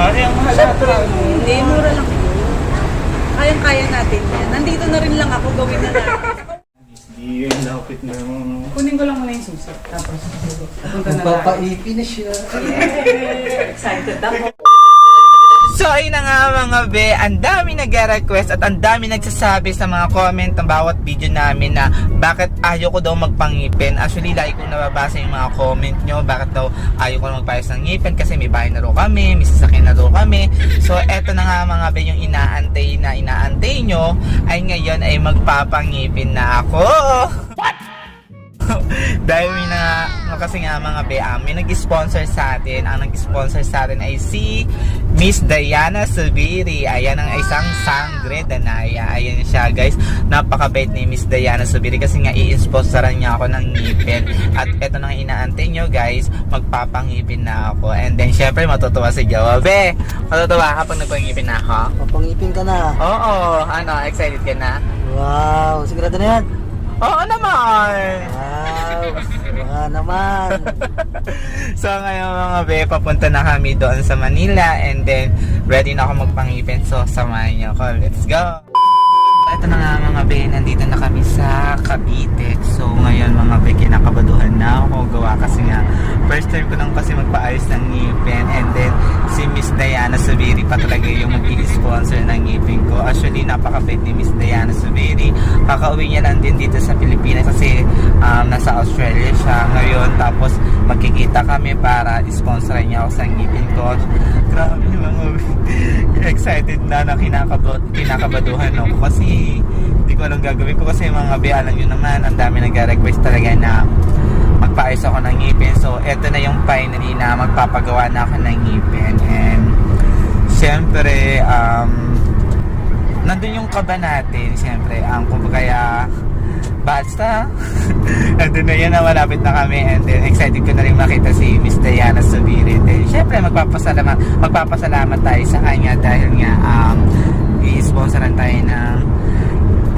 naman. Eh, ang mahal Siyempre, ata mo. hindi, mura lang yun. Kayang-kaya natin yan. Nandito na rin lang ako, gawin na natin. Hindi yun, lapit na naman. Kunin ko lang muna yung susi. Tapos, punta na tayo. Magpapaipi na siya. Excited ako. So ayun na nga mga be, ang dami nag-request at ang dami nagsasabi sa mga comment ng bawat video namin na bakit ayaw ko daw magpangipin. Actually, lagi kong nababasa yung mga comment nyo, bakit daw ayaw ko na magpayos ng ngipin kasi may bahay na raw kami, may sasakyan na raw kami. So eto na nga mga be, yung inaantay nyo ay ngayon ay magpapangipin na ako. Dahil may kasi nga mga be, may nag-sponsor sa atin. Ang nag-sponsor sa atin ay si Miss Diana Subiri. Ayan ang isang sangre danaya. Ayan siya guys. Napakabait ni Miss Diana Subiri kasi nga i-sponsoran niya ako ng ngipin. At eto nang inaantay nyo guys, magpapangipin na ako. And then syempre matutuwa si Jowa. Be, matutuwa ka pag nagpangipin na ako? Papangipin ka na. Oo, ano, excited ka na? Wow, sigurado na yan. Oo naman! Wow, baka naman. So ngayon mga be, papunta na kami doon sa Manila and then ready na ako magpangipin. So samahan niyo ako. Let's go! Ito na nga mga be, nandito na kami sa Cavite. So ngayon mga be, kinakabaduhan na ako. Gawa kasi nga, first time ko lang kasi magpaayos ng ngipin. And then si Miss Diana Subiri pa talaga yung mag-i-sponsor ng ngipin ko. Actually, napakabait ni Miss Diana Subiri. Kakauwi niya lang din dito sa Pilipinas kasi nasa Australia siya ngayon. Tapos magkikita kami para i-sponsoran niya ako sa ngipin ko. Grabe mga be. Excited na kinakabaduhan ako kasi hindi ko alam gagawin ko kasi mga be, alam nyo naman ang dami nag-request talaga na magpaayos ako ng ngipin. So eto na yung finally na magpapagawa na ako ng ngipin. And syempre nandun yung kaba natin syempre kung kaya basta nandun na yan na malapit na kami. And then excited ko na rin makita si Miss Diana Subiri. Then syempre magpapasalamat tayo sa kanya dahil nga i-sponsoran tayo ng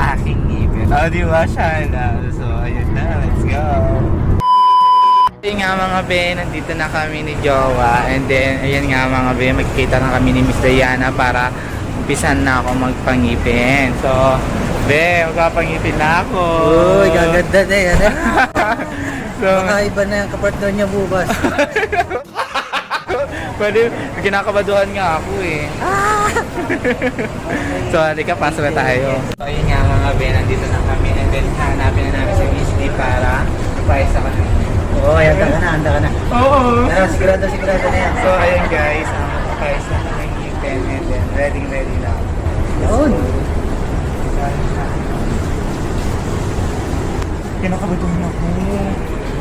aking ngipin. Oh, di ba siya na? So ayun na, let's go. Ayun nga mga be, nandito na kami ni Jowa. And then ayun nga mga be, magkikita na kami ni Miss Diana para umpisan na ako magpangipin. So be, magpapangipin na ako. Uy, gaganda na yan. So Baka iba na yung kapartner niya bukas. pwede, kinakabaduhan nga ako eh. So halika, pasok na tayo. So ayun nga mga be, nandito na kami. And then hanapin na namin si Miss D para magpaayos ako ng Oo, handa ka na. Oo. Pero sigurado na yan. So ayun guys, magpaayos na ng ngipin. And then ready na ako. Yun. Kinakabaduhan ako.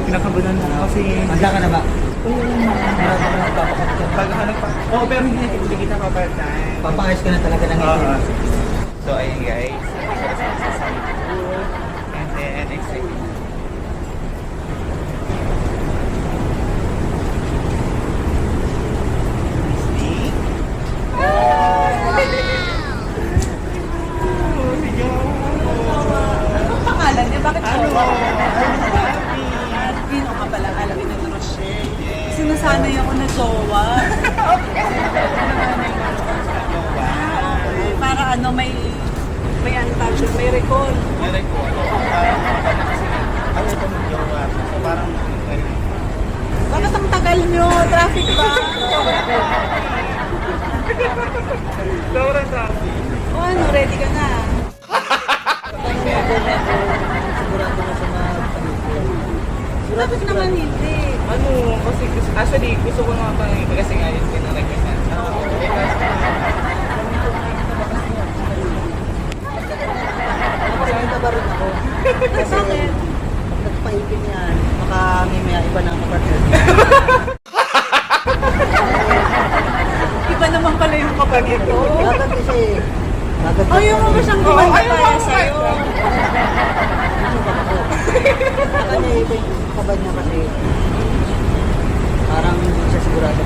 Kinakabaduhan ako kasi Handa ka na ba? paghahanap pa. Oo, pero hindi kita pa-part-time. Papayos ka na talaga ng ngipin. Oo. So ayun guys, and then excited. Anong pangalan niya? Bakit Jowa? Alvin, o ka pala, Alvin ng Rochelle. Sinasanay ako na Jowa. Para ano, may untouched, may recall. Bakit ang tagal nyo? Traffic ba? Sobrang traffic. O ano, ready ka na? Sigurado na sa magpangipin. Bakit naman hindi? Ano, kasi actually gusto ko nga pang kasi nga yun pinag-request na. Magpapakita ba rin ako? Kasi Bakit? pag nagpaipin yan, baka may iba ng kapartner niya. Iba naman pala yung kapatid ko. Dapat kasi Ayaw mo ba siyang gumanda para sa'yo? Sa kanya iba yung kabad niya kasi parang hindi siya sigurado.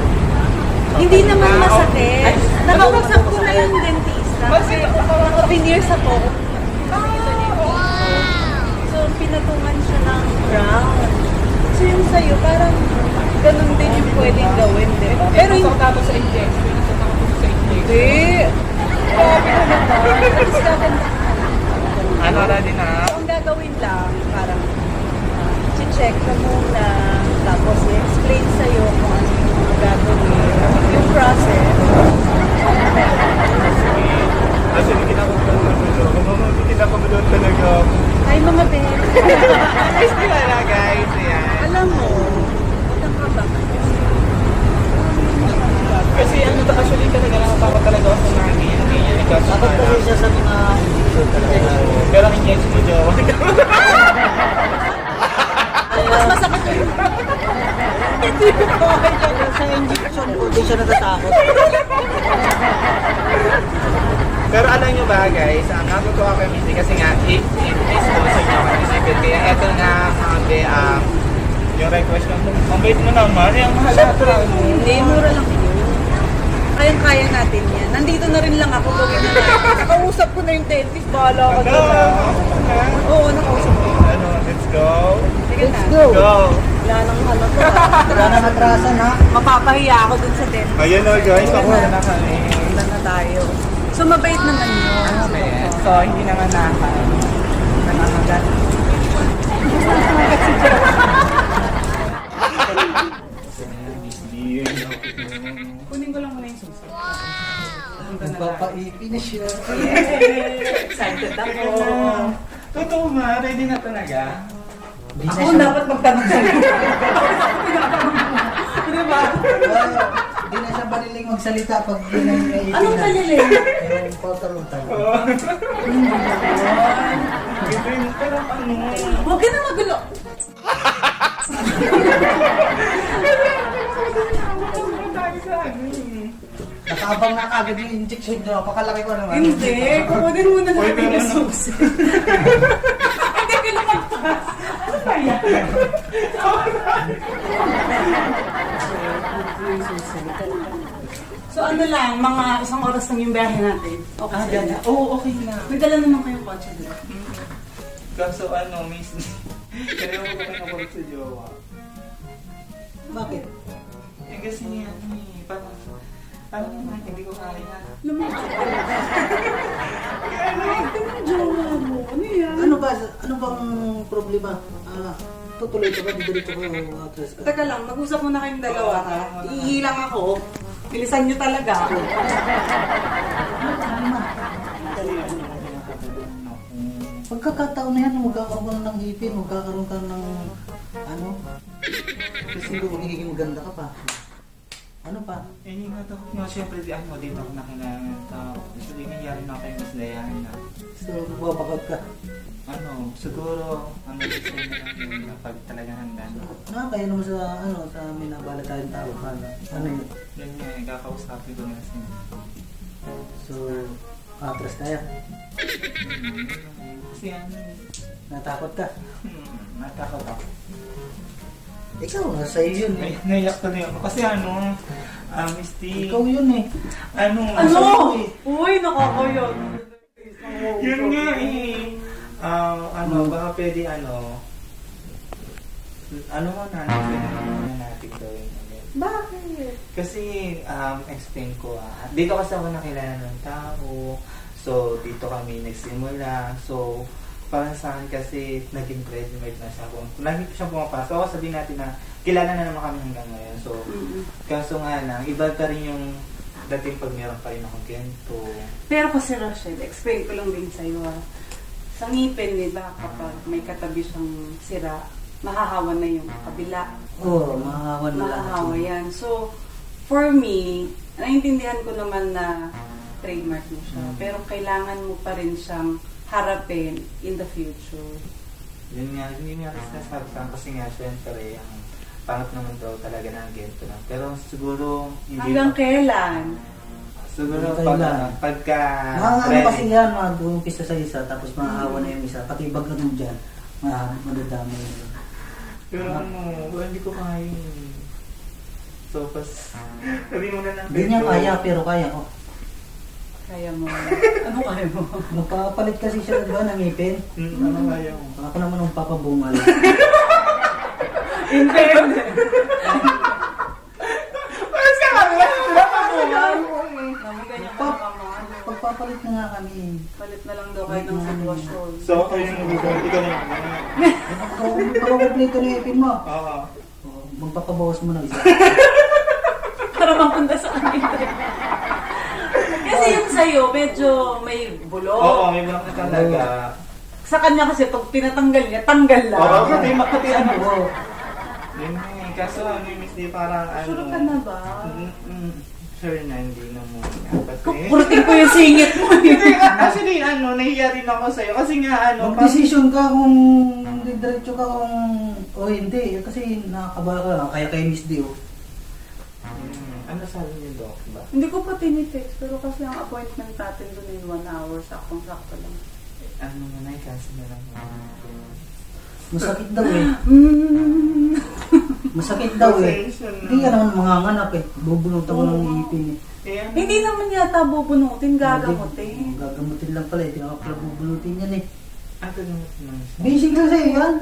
Hindi naman masakit. Nakapagsak ko na yung dentista. Kasi veneers ako. So, pinatungan siya ng brown. So, yung sa'yo, parang ganun din yung pwedeng gawin, di ba? Pero yung tapos sa injection, check ka muna, tapos i-explain sa'yo kung ano yung mga gagawin, yung process. Kasi kinakabaluan talaga ako. Ay, mga Ben. Guys, di ba na guys? Ayan. Alam mo, utang ka ba? Kasi ano to, actually talaga nakatakot talaga ako sa mga ganyan. Kasi Takot kasi siya sa mga injection talaga. pero ang injection ko jowa. Mas masakit yun. Hindi ko kaya. Sa injection ko, di siya natatakot. Pero alam nyo ba guys, ang natutuwa kay Missy kasi nga, i-sponsor niyo ako ni Sipil. Kaya eto na mga be, yung request lang, ang bait mo naman, yung mahal na Hindi, mura lang yun. Kayang-kaya natin yan. Nandito na rin lang ako. Gawin na natin. Nakausap ko na yung dentist. Bahala ka Ano? doon. Oo, nakausap ko. Ano, let's go. Sige na. Go! Wala nang ano to. Wala nang atrasan ha. Mapapahiya ako dun sa dentist. Ayun na guys, ako na kami. Wala na tayo. So, mabait naman yun. So, hindi naman nangangagat. Kunin ko lang muna yung susi. Nagpapaipi na siya. Excited ako. Totoo ma, ready na talaga. Ako dapat magtanong sa'yo. Diba? Hindi na siya baliling magsalita pag di na yung naipin Anong taliling? Yung pautal-utal. Pero ano? Huwag ka na magulo. Nakaabang na kagad yung injection niyo. Pakalaki ko naman. Hindi. Kukunin muna natin yung susi. Hindi ka lumagpas. Ano ba yan? So ano lang, mga isang oras lang yung biyahe natin. Okay sa inyo? Oo, okay na. May dala naman kayong kotse doon. Kaso ano, miss, kaya ko nakulit sa jowa. Bakit? Eh kasi ano eh, parang naman, hindi ko kaya. Lumagpas ka. Ito yung jowa mo. Ano yan? Ano ba? Ano bang problema? Tutuloy ka ba? Didiretso ka o atras ka? Teka lang, mag-usap muna kayong dalawa ha. Ihilang ako. Bilisan nyo talaga. Pagkakataon na yan, magkakaroon ka ng ipin, magkakaroon ka ng ano? Kasi magiging maganda ka pa. Ano pa? Eh, yung nga daw, no, syempre, ano, dito ako nakilala ng tao. Actually, nangyari na kayo mas layahan na. So, magbabakot ka. Ano, siguro, ang gusto na lang yun, na pag talaga hanggan. Nakakaya naman sa, ano, sa minabala tayong tao. Ano yun? Yun nga, kakausapin ko na siya. So, atras tayo. Kasi ano, Natakot ka. natakot ako. Ikaw, nasa iyo yun eh. Naiyak tuloy ako. Kasi ano, Misty, Ikaw yun eh. ano, Ano? Uy, nakakayod. yun nga eh. Ano, baka pwede ano mo na natin gawin. Bakit? Kasi, explain ko dito kasi ako nakilala ng tao. So, dito kami nagsimula. So, parang sa akin kasi naging graduate na siya. Lagi siya pumapasok. So, sabihin natin na kilala na naman kami hanggang ngayon. So, kaso nga lang, iba pa rin yung dating pag meron pa rin akong ganito. Pero kasi Rochelle, explain ko lang din sa'yo Sa ngipin, di ba, kapag may katabi siyang sira, mahahawa na yung kabila. Oo, mahahawan na lahat. Mahahawa yan. So, for me, naiintindihan ko naman na trademark mo siya. Pero kailangan mo pa rin siyang harapin in the future. Yun nga, hindi nga rin sinasabi kasi nga, syempre, ang pangat naman daw talaga ng ganito lang. Pero siguro, hindi Hanggang kailan? Siguro, Kailan? pagka Ano kasi yan, mag-umpisa sa isa, tapos mahahawa na yung isa. Pati bag na dyan, madadama yun. Pero ano, hindi ko kaya yun. So, sabi mo na lang. Hindi niya kaya, pero kaya ko. Kaya mo. Ano kaya mo? Magpapalit kasi siya, di ba, ng ngipin? Ano kaya mo? Ako naman ang papabungal. Hindi. Mas ka kami. Napabungan. magpapalit na nga kami. Palit na lang daw kayo ng sitwasyon. So, kayo yung nagugawin. Ikaw na lang. Pagkakomplito na ipin mo. Oo. Oh, magpapabawas mo ng isa. Para mapunta sa kanila. Kasi yung sa'yo, medyo may bulok. Oo, may mga talaga. Sa kanya kasi pag pinatanggal niya, tanggal lang. Oo, pati ano. Oo. Yun nga eh. Kaso, Miss D, parang ano. Sure ka na ba? Sure na, hindi na muna. Kasi, Purating ko yung singit mo. hindi, actually, nahiya rin ako sa'yo. Kasi nga, Mag-decision ka kung diretso ka kung o hindi. Kasi nakakaba ka. Kaya kay Miss D, oh. Ano sabi niyo, Doc? Ba? Hindi ko pa tinitext, pero kasi ang appointment natin doon ay 1 hour, saktong-sakto lang. Ano mo na, kasi na lang. Masakit daw eh. Mm. Masakit daw eh. Pasensya na. Hindi ka naman manganganak eh. Bubunutan mo ng ipin eh. Hindi naman yata bubunutin, gagamutin. Gagamutin lang pala eh. Hindi ka pala bubunutin yan eh. Ano naman naman? Basic lang sa'yo yan.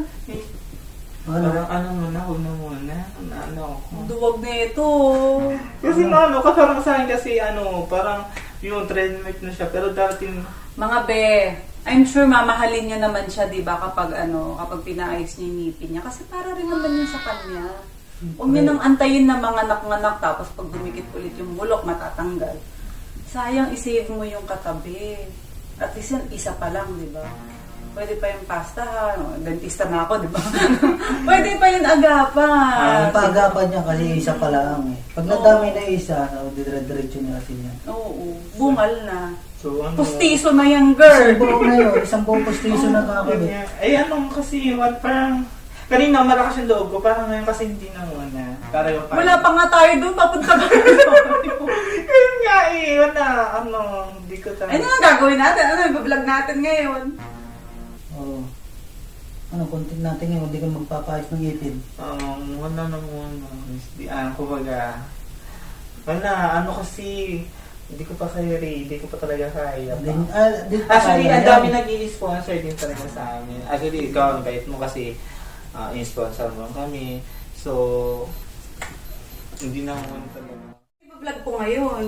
Ano? Parang ano muna, huwag na muna. Ano ako. Duwag na ito. Kasi parang sa akin kasi parang yung trademark na siya. Pero dati Mga be, I'm sure mamahalin niya naman siya, di ba, kapag pinaayos niya yung ngipin niya. Kasi para rin naman yun sa kanya. Huwag niya nang antayin na mga nganak tapos pag dumikit ulit yung bulok, matatanggal. Sayang isave mo yung katabi. At least yan, isa pa lang, di ba? Pwede pa yung pastahan. Dentista na ako, di ba? Pwede pa yung agapan. Ang paagapan niya kasi isa pa lang eh. Pag nadami na isa, dire-diretso niya kasi niya. Oo, bungal na. So, Pustiso na yung girl. Isang buong na yun. Isang buong postiso na kakabit. Kasi parang kanina malakas yung loob ko, parang ngayon kasi hindi na muna. Para yung Wala pa nga tayo doon, papunta ba? Yun nga eh, hindi ko talaga. Ano nga gagawin natin? Ano, i-vlog natin ngayon? Oo. Ano, content natin ngayon, hindi ka magpapayos ng ipin. Wala na muna. Kumbaga, kasi, hindi ko pa kayo ready, hindi ko pa talaga kaya. Actually, ang dami nag-i-sponsor din talaga sa amin. Actually, ikaw, ang bait mo kasi in-sponsor mo kami. So, hindi na muna talaga. I-vlog ko ngayon.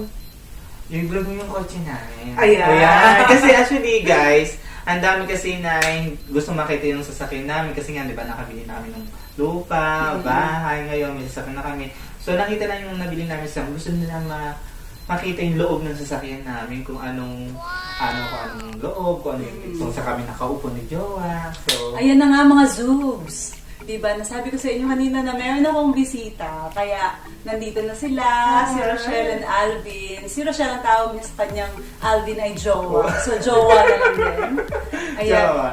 Yung vlog mo yung kotse namin. Ayan. Kasi actually, guys, ang dami kasi na gusto makita yung sasakyan namin kasi nga, di ba, nakabili namin ng lupa, bahay, ngayon may sasakyan na kami. So, nakita na yung nabili namin sa gusto nila makita yung loob ng sasakyan namin, kung anong loob, kung kung sa kami nakaupo ni Jowa. So, Ayan na nga mga zoobs. Diba, nasabi ko sa inyo kanina na meron akong bisita. Kaya, nandito na sila, si Rochelle and Alvin. Si Rochelle ang tawag niya sa kanyang Alvin ay Jowa. So, Jowa na lang din. Ayan. Jowa.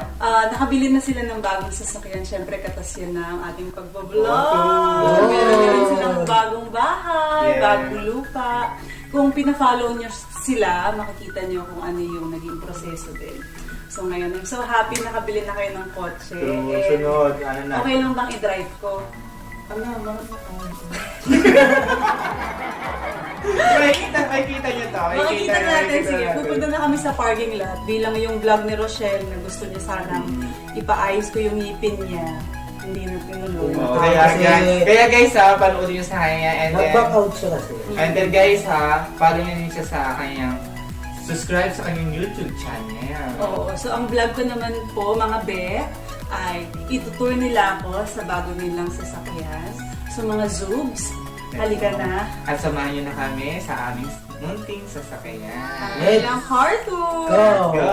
Nakabili na sila ng bagong sasakyan. Siyempre, katas yun na ang ating pagbablog. Oh. Meron na rin silang bagong bahay, Yeah. bagong lupa. Kung pina-follow niyo sila, makikita niyo kung ano yung naging proseso din. So ngayon, I'm so happy nakabili na kayo ng kotse. sunod, Okay lang bang i-drive ko? Makikita niyo to. Makikita natin. Sige, pupunta na kami sa parking lot bilang yung vlog ni Rochelle na gusto niya sanang ipaayos ko yung ngipin niya. Hindi na tinuloy. Kaya guys panoodin niyo sa kanya Nag-back out siya kasi. and then guys follow niyo din siya sa kanyang subscribe sa kanyang YouTube channel. Oo. So, ang vlog ko naman po, mga be, ay itutour nila ako sa bago nilang sasakyan. So, mga zoobs, halika na. At samahan niyo na kami sa aming munting sasakyan. Ilang car tour! Go! Go!